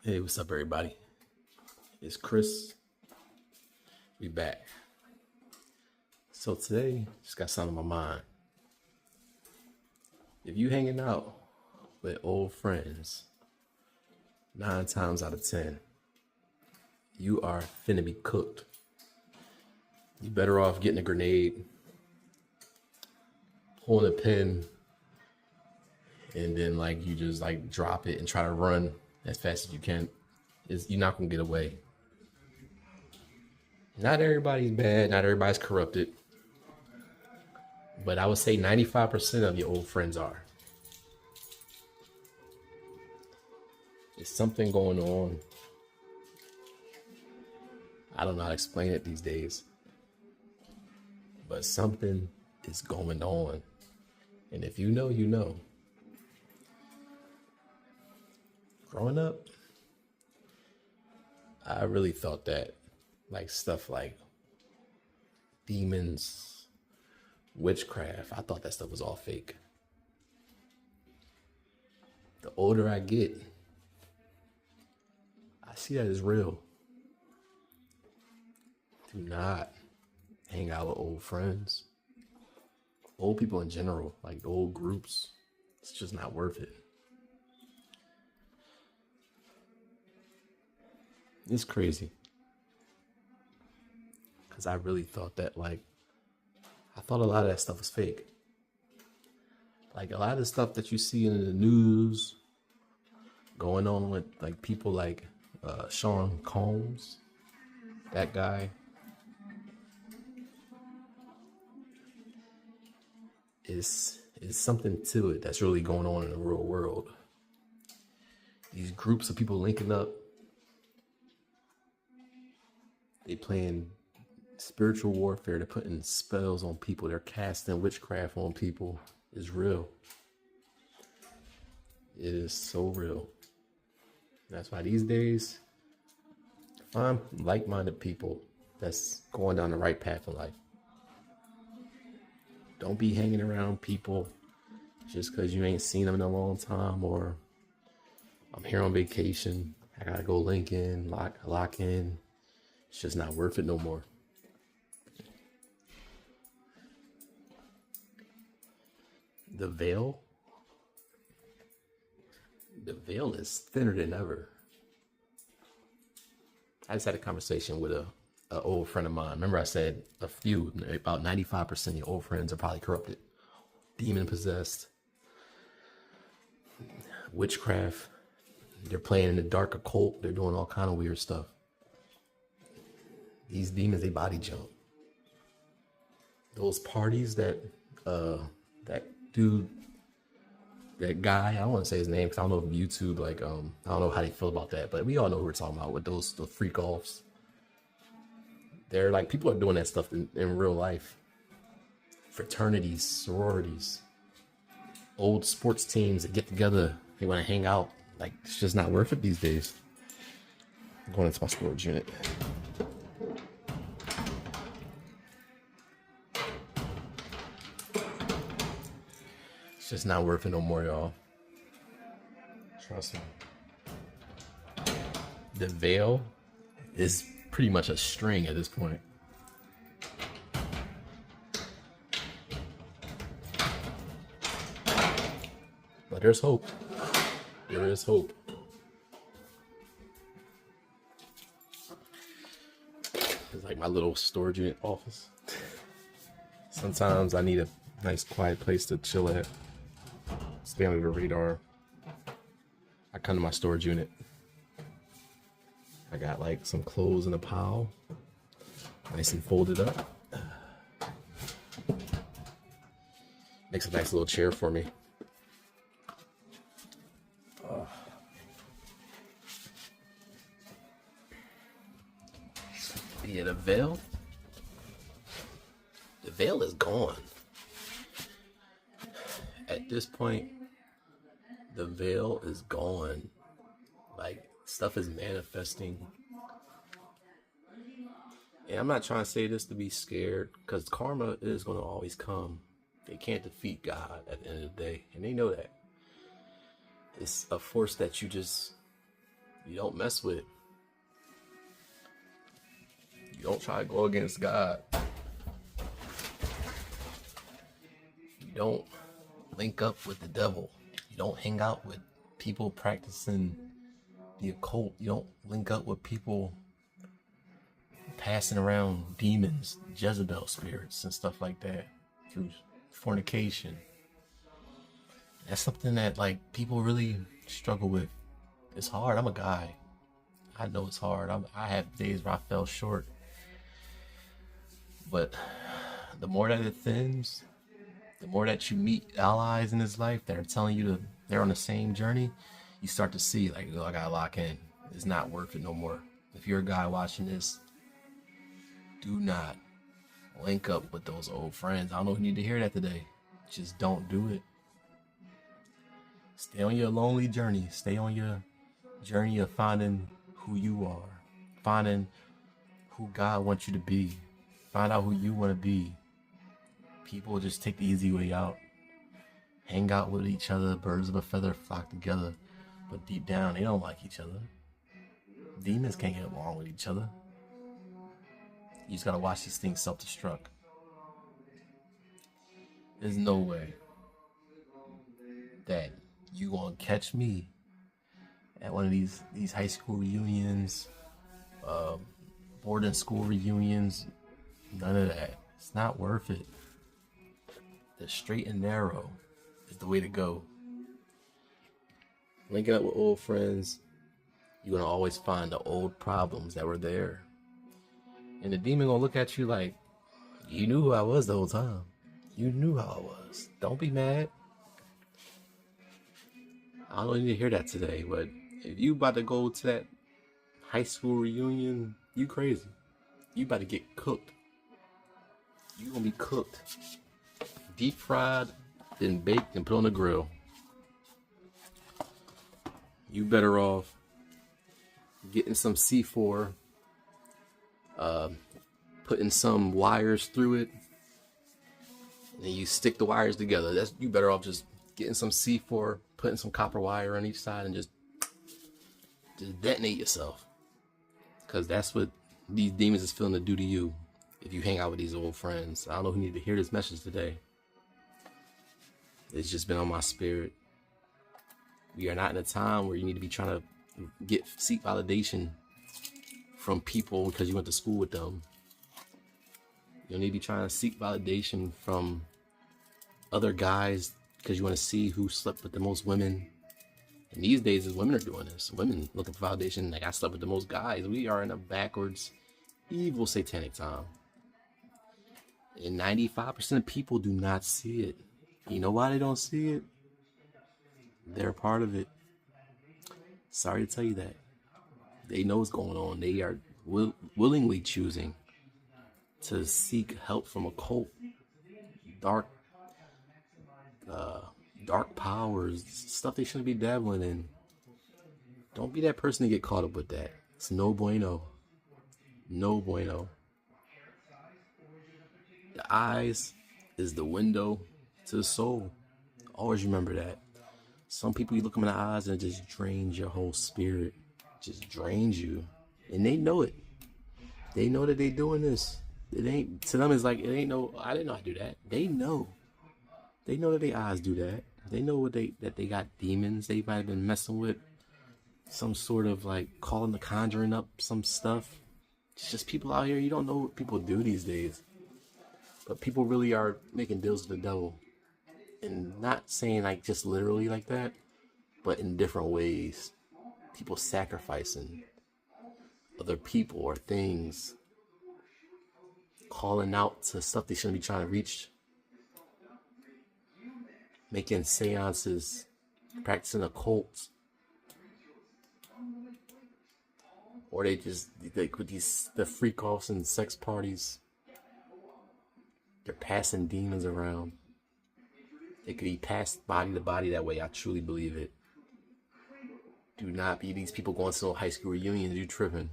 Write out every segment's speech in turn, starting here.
Hey, what's up, everybody? It's Chris. We back. So today, just got something on my mind. If you hanging out with old friends, 9 times out of 10, you are finna be cooked. You better off getting a grenade, pulling a pin, and then you just drop it and try to run as fast as you can. You're not gonna get away. Not everybody's bad, not everybody's corrupted, but I would say 95% of your old friends are. There's something going on. I don't know how to explain it these days, but something is going on. And if you know, you know. Growing up, I really thought that stuff like demons, witchcraft, I thought that stuff was all fake. The older I get, I see that as real. Do not hang out with old friends, old people in general, like old groups. It's just not worth it. It's crazy. Because I really thought that, I thought a lot of that stuff was fake. Like a lot of the stuff that you see in the news going on with people like Sean Combs, that guy, is something to it that's really going on in the real world. These groups of people linking up, they playing spiritual warfare, they're putting spells on people, they're casting witchcraft on people. Is real. It is so real. That's why these days, find like-minded people that's going down the right path in life. Don't be hanging around people just because you ain't seen them in a long time, or I'm here on vacation, I gotta go link in, lock in. It's just not worth it no more. The veil is thinner than ever. I just had a conversation with an old friend of mine. Remember I said about 95% of your old friends are probably corrupted, demon possessed, witchcraft. They're playing in the dark occult. They're doing all kind of weird stuff. These demons, they body jump. Those parties that dude, that guy, I don't want to say his name because I don't know if YouTube, I don't know how they feel about that, but we all know who we're talking about with the freak offs. They're people are doing that stuff in real life. Fraternities, sororities, old sports teams that get together, they want to hang out. It's just not worth it these days. I'm going into my storage unit. It's just not worth it no more, y'all. Trust me. The veil is pretty much a string at this point. But there's hope. There is hope. It's my little storage unit office. Sometimes I need a nice quiet place to chill at. Stay under the radar. I come to my storage unit. I got some clothes in a pile, nice and folded up. Makes a nice little chair for me. Yeah, the veil is gone. At this point, the veil is gone. Stuff is manifesting. And I'm not trying to say this to be scared, because karma is going to always come. They can't defeat God at the end of the day, and they know that. It's a force that you you don't mess with. You don't try to go against God. You don't link up with the devil. You don't hang out with people practicing the occult. You don't link up with people passing around demons, Jezebel spirits, and stuff like that through fornication. That's something that like people really struggle with. It's hard. I'm a guy. I know it's hard. I have days where I fell short. But the more that it thins, the more that you meet allies in this life that are telling you they're on the same journey, you start to see like, oh, I gotta lock in. It's not worth it no more. If you're a guy watching this, do not link up with those old friends. I don't know if you need to hear that today. Just don't do it. Stay on your lonely journey. Stay on your journey of finding who you are. Finding who God wants you to be. Find out who you want to be. People just take the easy way out. Hang out with each other. Birds of a feather flock together. But deep down, they don't like each other. Demons can't get along with each other. You just gotta watch these things self-destruct. There's no way that you gonna catch me at one of these high school reunions, boarding school reunions. None of that. It's not worth it. The straight and narrow is the way to go. Linking up with old friends, you're gonna always find the old problems that were there. And the demon gonna look at you like, you knew who I was the whole time. You knew how I was. Don't be mad. I don't need to hear that today, but if you about to go to that high school reunion, you crazy. You about to get cooked. You gonna be cooked. Deep fried, then baked and put on the grill. You better off getting some C4, putting some wires through it, and then you stick the wires together. You better off just getting some C4, putting some copper wire on each side, and just detonate yourself. Because that's what these demons is feeling to do to you if you hang out with these old friends. I don't know who need to hear this message today. It's just been on my spirit. We are not in a time where you need to be trying to seek validation from people because you went to school with them. You don't need to be trying to seek validation from other guys because you want to see who slept with the most women. And these days, women are doing this. Women looking for validation. Like, I slept with the most guys. We are in a backwards, evil, satanic time. And 95% of people do not see it. You know why they don't see it? They're part of it. Sorry to tell you that. They know what's going on. They are willingly choosing to seek help from occult, dark powers, stuff they shouldn't be dabbling in. Don't be that person to get caught up with that. It's no bueno. No bueno. The eyes is the window to the soul. Always remember that. Some people, you look them in the eyes and it just drains your whole spirit. Just drains you. And they know it. They know that they doing this. It ain't, to them it's like, it ain't no, I didn't know I do that. They know. They know that their eyes do that. They know that they got demons they might have been messing with. Some sort of like calling the conjuring up some stuff. It's just people out here, you don't know what people do these days. But people really are making deals with the devil. And not saying like just literally like that, but in different ways. People sacrificing other people or things. Calling out to stuff they shouldn't be trying to reach. Making seances. Practicing occults. Or they just, like with the freak offs and sex parties. They're passing demons around. It could be passed body to body that way. I truly believe it. Do not be these people going to no high school reunions. You tripping.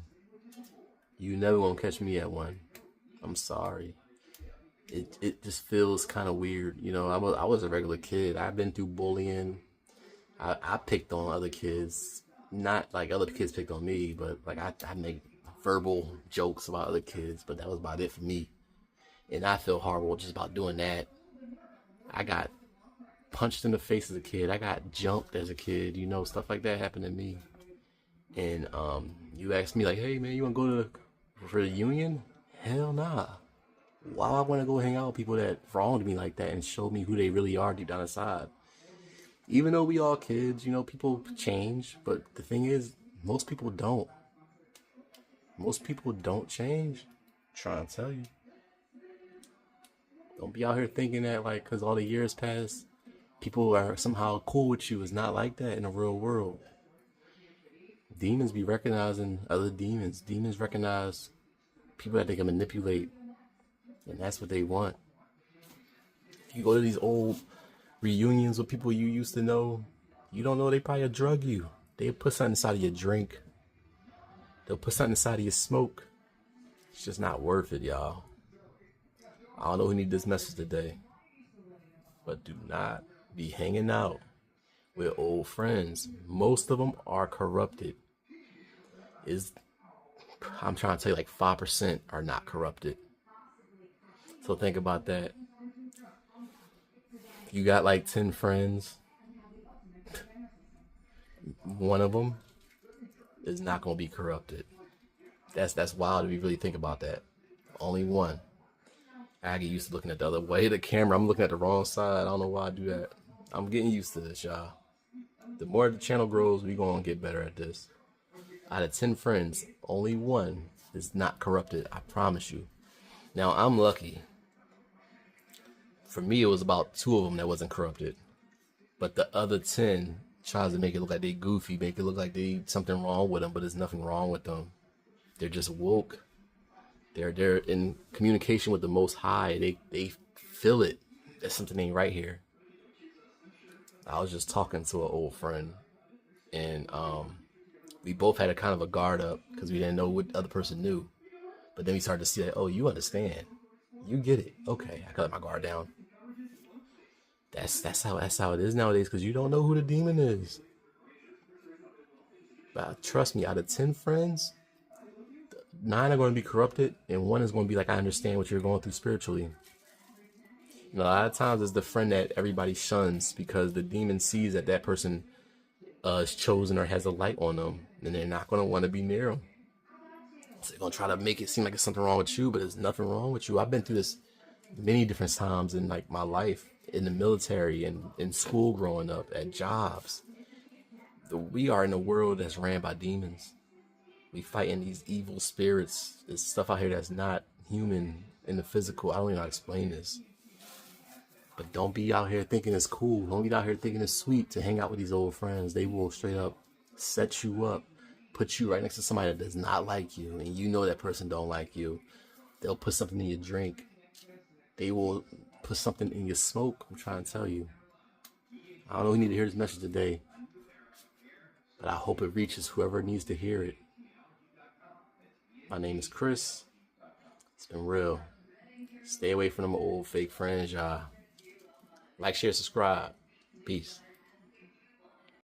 You never gonna catch me at one. I'm sorry. It just feels kind of weird. You know, I was a regular kid. I've been through bullying. I picked on other kids. not like other kids picked on me, but like I make verbal jokes about other kids, but that was about it for me. And I feel horrible just about doing that. I got punched in the face as a kid. I got jumped as a kid. You know, stuff like that happened to me. And you asked me like, hey man, you wanna go to for the union? Hell nah. Why I want to go hang out with people that wronged me like that and show me who they really are deep down inside? Even though we all kids, you know, people change, but the thing is, most people don't. Most people don't change. I'm trying to tell you. Don't be out here thinking that like because all the years pass, people are somehow cool with you. It's not like that in the real world. Demons be recognizing other demons. Demons recognize people that they can manipulate, and that's what they want. You go to these old reunions with people you used to know, you don't know they probably drug you. They put something inside of your drink. They'll put something inside of your smoke. It's just not worth it, y'all. I don't know who need this message today, but do not be hanging out with old friends. Most of them are corrupted. I'm trying to tell you, like 5% are not corrupted. So think about that. You got like 10 friends. One of them is not going to be corrupted. That's wild if you really think about that. Only one. I get used to looking at the other way of the camera. I'm looking at the wrong side. I don't know why I do that. I'm getting used to this, y'all. The more the channel grows, we're going to get better at this. Out of 10 friends, only one is not corrupted. I promise you. Now, I'm lucky. For me, it was about 2 of them that wasn't corrupted. But the other 10 tries to make it look like they goofy, make it look like they something wrong with them, but there's nothing wrong with them. They're just woke. They're in communication with the Most High. They feel it. There's something ain't right here. I was just talking to an old friend, and we both had a kind of a guard up because we didn't know what the other person knew. But then we started to see that, oh, you understand, you get it. Okay, I got my guard down. That's how it is nowadays because you don't know who the demon is. But trust me, out of 10 friends, 9 are going to be corrupted, and 1 is going to be like, I understand what you're going through spiritually. You know, a lot of times it's the friend that everybody shuns because the demon sees that that person is chosen or has a light on them, and they're not going to want to be near them. So they're going to try to make it seem like it's something wrong with you, but there's nothing wrong with you. I've been through this many different times in like my life, in the military and in school growing up, at jobs. We are in a world that's ran by demons. We fighting these evil spirits. There's stuff out here that's not human in the physical. I don't even know how to explain this. But don't be out here thinking it's cool. Don't be out here thinking it's sweet to hang out with these old friends. They will straight up set you up, put you right next to somebody that does not like you, and you know that person don't like you. They'll put something in your drink. They will put something in your smoke. I'm trying to tell you. I don't know who need to hear this message today, but I hope it reaches whoever needs to hear it. My name is Chris. It's been real. Stay away from them old fake friends, y'all. Like, share, subscribe. Peace.